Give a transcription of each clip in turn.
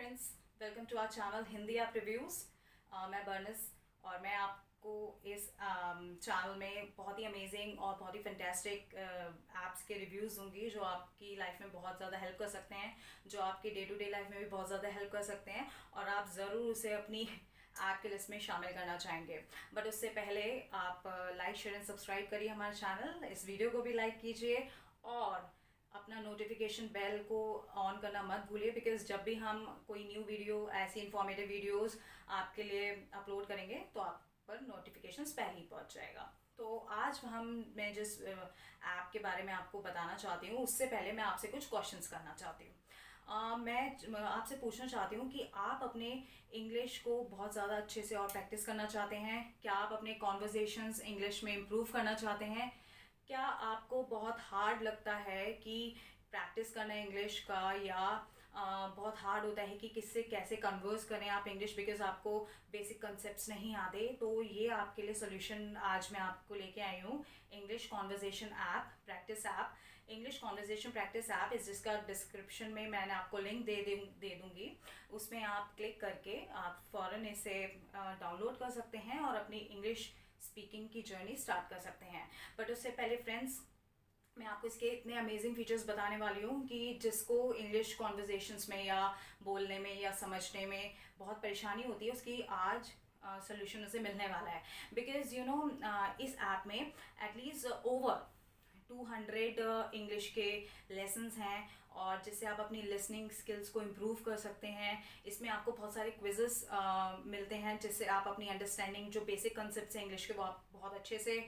Friends, welcome to our channel Hindi app reviews. मैं Bernice और मैं आपको इस चैनल में बहुत ही अमेजिंग और बहुत ही फैंटास्टिक ऐप्स के रिव्यूज़ दूंगी जो आपकी लाइफ में बहुत ज़्यादा हेल्प कर सकते हैं, जो आपकी डे टू डे लाइफ में भी बहुत ज़्यादा हेल्प कर सकते हैं और आप ज़रूर उसे अपनी ऐप के लिस्ट में शामिल करना चाहेंगे। बट उससे पहले आप लाइक शेयर एंड सब्सक्राइब करिए हमारे चैनल, इस वीडियो को भी लाइक कीजिए और अपना नोटिफिकेशन बेल को ऑन करना मत भूलिए, बिकॉज जब भी हम कोई न्यू वीडियो, ऐसी इंफॉर्मेटिव वीडियोस आपके लिए अपलोड करेंगे तो आप पर नोटिफिकेशंस पहले ही पहुंच जाएगा। तो आज मैं जिस ऐप के बारे में आपको बताना चाहती हूँ उससे पहले मैं आपसे कुछ क्वेश्चंस करना चाहती हूँ। मैं आपसे पूछना चाहती हूँ कि आप अपने इंग्लिश को बहुत ज़्यादा अच्छे से और प्रैक्टिस करना चाहते हैं? क्या आप अपने कॉन्वर्जेशंस इंग्लिश में इम्प्रूव करना चाहते हैं? क्या आपको बहुत हार्ड लगता है कि प्रैक्टिस करना इंग्लिश का, या बहुत हार्ड होता है कि किससे कैसे कन्वर्स करें आप इंग्लिश, बिकॉज आपको बेसिक कंसेप्ट्स नहीं आते? तो ये आपके लिए सोल्यूशन आज मैं आपको लेके आई हूँ, English conversation app practice app. English conversation practice app इस जिसका डिस्क्रिप्शन में मैंने आपको लिंक दे दूँगी। उसमें आप क्लिक करके आप फ़ौरन इसे डाउनलोड कर सकते हैं और अपनी इंग्लिश स्पीकिंग की जर्नी स्टार्ट कर सकते हैं। बट उससे पहले फ्रेंड्स, मैं आपको इसके इतने अमेजिंग फीचर्स बताने वाली हूँ कि जिसको इंग्लिश कॉन्वर्जेशंस में या बोलने में या समझने में बहुत परेशानी होती है, उसकी आज सोल्यूशन उसे मिलने वाला है। बिकॉज इस ऐप में एटलीस्ट ओवर 200 इंग्लिश के लेसन्स हैं और जिससे आप अपनी लिसनिंग स्किल्स को इम्प्रूव कर सकते हैं। इसमें आपको बहुत सारे क्विजेस मिलते हैं जिससे आप अपनी अंडरस्टैंडिंग, जो बेसिक कंसेप्ट हैं इंग्लिश के, वो आप बहुत अच्छे से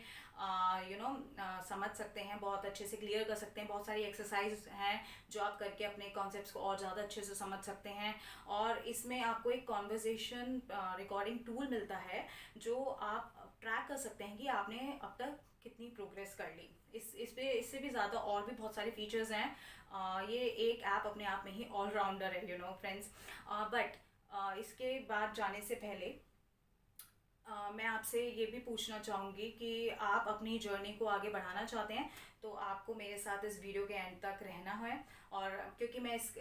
समझ सकते हैं, बहुत अच्छे से क्लियर कर सकते हैं। बहुत सारी एक्सरसाइज हैं जो आप करके अपने कॉन्सेप्ट्स को और ज़्यादा अच्छे से समझ सकते हैं। और इसमें आपको एक कॉन्वर्जेशन रिकॉर्डिंग टूल मिलता है जो आप ट्रैक कर सकते हैं कि आपने अब तक कितनी प्रोग्रेस कर ली। इससे भी ज़्यादा और भी बहुत सारे फीचर्स हैं। ये एक ऐप अपने आप में ही ऑलराउंडर है फ्रेंड्स। बट इसके बाद जाने से पहले मैं आपसे ये भी पूछना चाहूँगी कि आप अपनी जर्नी को आगे बढ़ाना चाहते हैं तो आपको मेरे साथ इस वीडियो के एंड तक रहना है। और क्योंकि मैं इस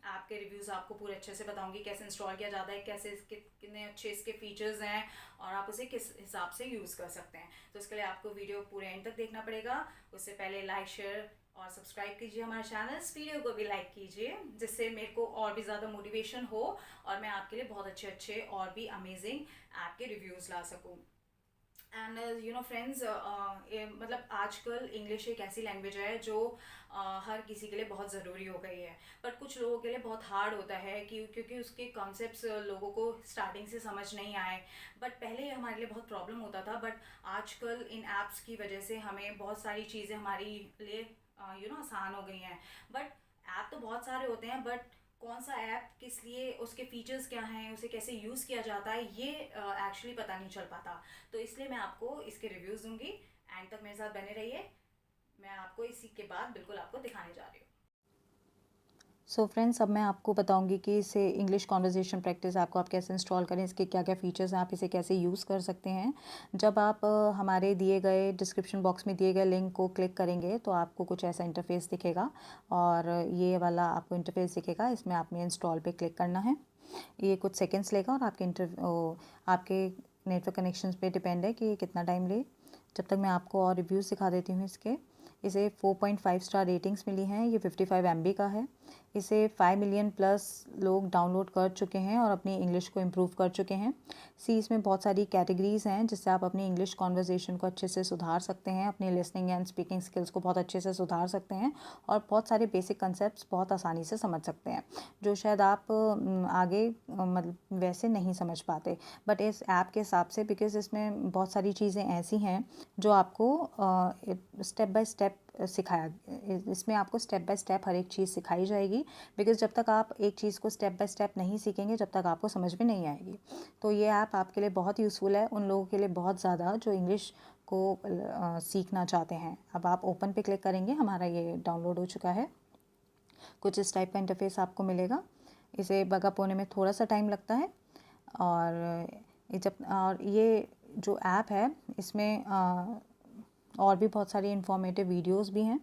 ऐप के रिव्यूज़ आपको पूरे अच्छे से बताऊंगी, कैसे इंस्टॉल किया जाता है, कैसे कितने अच्छे इसके फीचर्स हैं और आप उसे किस हिसाब से यूज़ कर सकते हैं। तो इसके लिए आपको वीडियो पूरे एंड तक देखना पड़ेगा। उससे पहले लाइक शेयर और सब्सक्राइब कीजिए हमारे चैनल, इस वीडियो को भी लाइक कीजिए जिससे मेरे को और भी ज़्यादा मोटिवेशन हो और मैं आपके लिए बहुत अच्छे अच्छे और भी अमेजिंग ऐप के रिव्यूज़ ला सकूँ। एंड फ्रेंड्स, मतलब आजकल इंग्लिश एक ऐसी लैंग्वेज है जो हर किसी के लिए बहुत ज़रूरी हो गई है। बट कुछ लोगों के लिए बहुत हार्ड होता है क्योंकि उसके कॉन्सेप्ट्स लोगों को स्टार्टिंग से समझ नहीं आए। बट पहले ये हमारे लिए बहुत प्रॉब्लम होता था, बट आजकल इन ऐप्स की वजह से हमें बहुत सारी चीज़ें हमारी लिए आसान हो गई हैं। बट ऐप तो बहुत सारे होते हैं, बट कौन सा ऐप किस लिए, उसके फीचर्स क्या हैं, उसे कैसे यूज़ किया जाता है, ये एक्चुअली पता नहीं चल पाता। तो इसलिए मैं आपको इसके रिव्यूज़ दूंगी। एंड तक मेरे साथ बने रहिए, मैं आपको इसी के बाद बिल्कुल आपको दिखाने जा रही हूँ। सो फ्रेंड्स, अब मैं आपको बताऊंगी कि इसे इंग्लिश कॉन्वर्जेशन प्रैक्टिस ऐप को आप कैसे इंस्टॉल करें, इसके क्या क्या फ़ीचर्स हैं, आप इसे कैसे यूज़ कर सकते हैं। जब आप हमारे दिए गए डिस्क्रिप्शन बॉक्स में दिए गए लिंक को क्लिक करेंगे तो आपको कुछ ऐसा इंटरफेस दिखेगा और ये वाला आपको इंटरफेस दिखेगा। इसमें आपने इंस्टॉल पे क्लिक करना है। ये कुछ सेकेंड्स लेगा और आपके नेटवर्क कनेक्शन पे डिपेंड है कि कितना टाइम ले। जब तक मैं आपको और रिव्यूज़ दिखा देती हूँ इसके। इसे 4.5 स्टार रेटिंग्स मिली हैं। ये 55 MB का है। इसे 5 मिलियन प्लस लोग डाउनलोड कर चुके हैं और अपनी इंग्लिश को इम्प्रूव कर चुके हैं। इसमें बहुत सारी कैटेगरीज़ हैं जिससे आप अपनी इंग्लिश कॉन्वर्जेशन को अच्छे से सुधार सकते हैं, अपनी लिसनिंग एंड स्पीकिंग स्किल्स को बहुत अच्छे से सुधार सकते हैं और बहुत सारे बेसिक कंसेप्ट्स बहुत आसानी से समझ सकते हैं जो शायद आप आगे मतलब वैसे नहीं समझ पाते। बट इस ऐप के हिसाब से, बिकॉज़ इसमें बहुत सारी चीज़ें ऐसी हैं जो आपको स्टेप बाय स्टेप इसमें आपको स्टेप बाय स्टेप हर एक चीज़ सिखाई जाएगी। बिकॉज़ जब तक आप एक चीज़ को स्टेप बाय स्टेप नहीं सीखेंगे जब तक आपको समझ में नहीं आएगी। तो ये ऐप आपके लिए बहुत यूज़फुल है, उन लोगों के लिए बहुत ज़्यादा जो इंग्लिश को सीखना चाहते हैं। अब आप ओपन पे क्लिक करेंगे, हमारा ये डाउनलोड हो चुका है। कुछ इस टाइप का इंटरफेस आपको मिलेगा। इसे बगअप होने में थोड़ा सा टाइम लगता है और ये जो ऐप है इसमें और भी बहुत सारी इंफॉर्मेटिव वीडियोस भी हैं।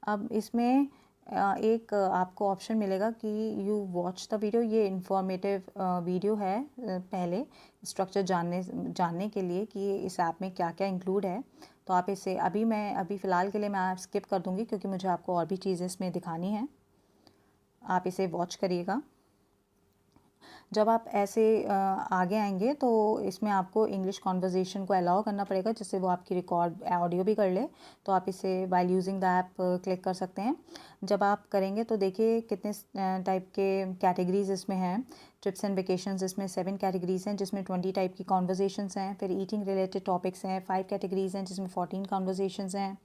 अब इसमें एक आपको ऑप्शन मिलेगा कि यू वॉच द वीडियो। ये इंफॉर्मेटिव वीडियो है पहले स्ट्रक्चर जानने के लिए कि इस ऐप में क्या क्या इंक्लूड है। तो आप इसे अभी फ़िलहाल के लिए मैं आप स्किप कर दूँगी क्योंकि मुझे आपको और भी चीज़ें इसमें दिखानी हैं। आप इसे वॉच करिएगा। जब आप ऐसे आगे आएंगे तो इसमें आपको इंग्लिश कॉन्वर्जेसन को अलाउ करना पड़ेगा जिससे वो आपकी रिकॉर्ड ऑडियो भी कर ले। तो आप इसे while using the app click कर सकते हैं। जब आप करेंगे तो देखिए कितने टाइप के कैटेगरीज इसमें हैं। ट्रिप्स एंड वेकेशंस इसमें 7 कैटेगरीज हैं जिसमें 20 टाइप की कॉन्वर्जेशंस हैं। फिर ईटिंग रिलेटेड टॉपिक्स हैं 5 कैटेगरीज हैं जिसमें 14 कॉन्वर्जेशंस हैं।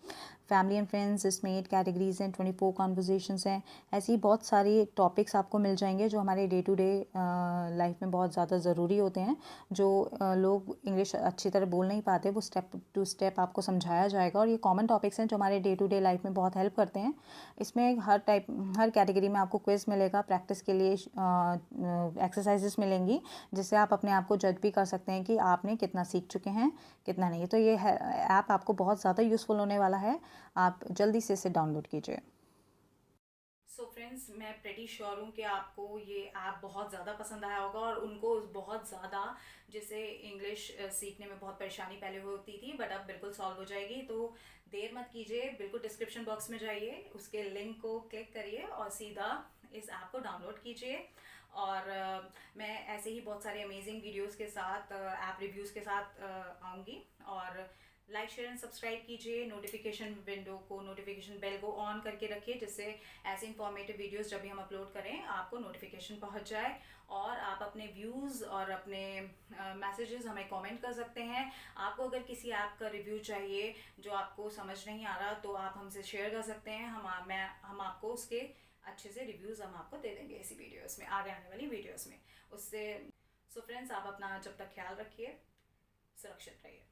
फैमिली एंड फ्रेंड्स इसमें 8 कैटेगरीज हैं 24 कॉन्वर्जेशंस हैं। ऐसी बहुत सारी टॉपिक्स आपको मिल जाएंगे जो हमारे डे टू डे लाइफ में बहुत ज़्यादा ज़रूरी होते हैं। जो लोग इंग्लिश अच्छी तरह बोल नहीं पाते वो स्टेप टू स्टेप आपको समझाया जाएगा। और ये कॉमन टॉपिक्स हैं जो हमारे डे टू डे लाइफ में बहुत हेल्प करते हैं। इसमें हर कैटेगरी में आपको क्विज़ मिलेगा। प्रैक्टिस के लिए एक्सरसाइजेस मिलेंगी जिससे आप अपने आप को जज भी कर सकते हैं कि आपने कितना सीख चुके हैं कितना नहीं। तो ये ऐप आपको बहुत ज़्यादा यूज़फुल होने वाला है। आप जल्दी से इसे डाउनलोड कीजिए। सो फ्रेंड्स, मैं प्रेटी श्योर हूँ कि आपको ये ऐप बहुत ज़्यादा पसंद आया होगा और उनको बहुत ज़्यादा जैसे इंग्लिश सीखने में बहुत परेशानी पहले होती थी बट अब बिल्कुल सॉल्व हो जाएगी। तो देर मत कीजिए, बिल्कुल डिस्क्रिप्शन बॉक्स में जाइए, उसके लिंक को क्लिक करिए और सीधा इस ऐप को डाउनलोड कीजिए। और मैं ऐसे ही बहुत सारे अमेजिंग वीडियोस के साथ ऐप रिव्यूज़ के साथ आऊँगी। और लाइक शेयर एंड सब्सक्राइब कीजिए। नोटिफिकेशन विंडो को, नोटिफिकेशन बेल को ऑन करके रखिए जिससे ऐसे इंफॉर्मेटिव वीडियोस जब भी हम अपलोड करें आपको नोटिफिकेशन पहुंच जाए। और आप अपने व्यूज़ और अपने मैसेजेस हमें कमेंट कर सकते हैं। आपको अगर किसी ऐप का रिव्यू चाहिए जो आपको समझ नहीं आ रहा तो आप हमसे शेयर कर सकते हैं। हम आपको उसके अच्छे से रिव्यूज़ हम आपको दे देंगे इसी वीडियोस में, आगे आने वाली वीडियोस में उससे। सो फ्रेंड्स, आप अपना जब तक ख्याल रखिए, सुरक्षित रहिए।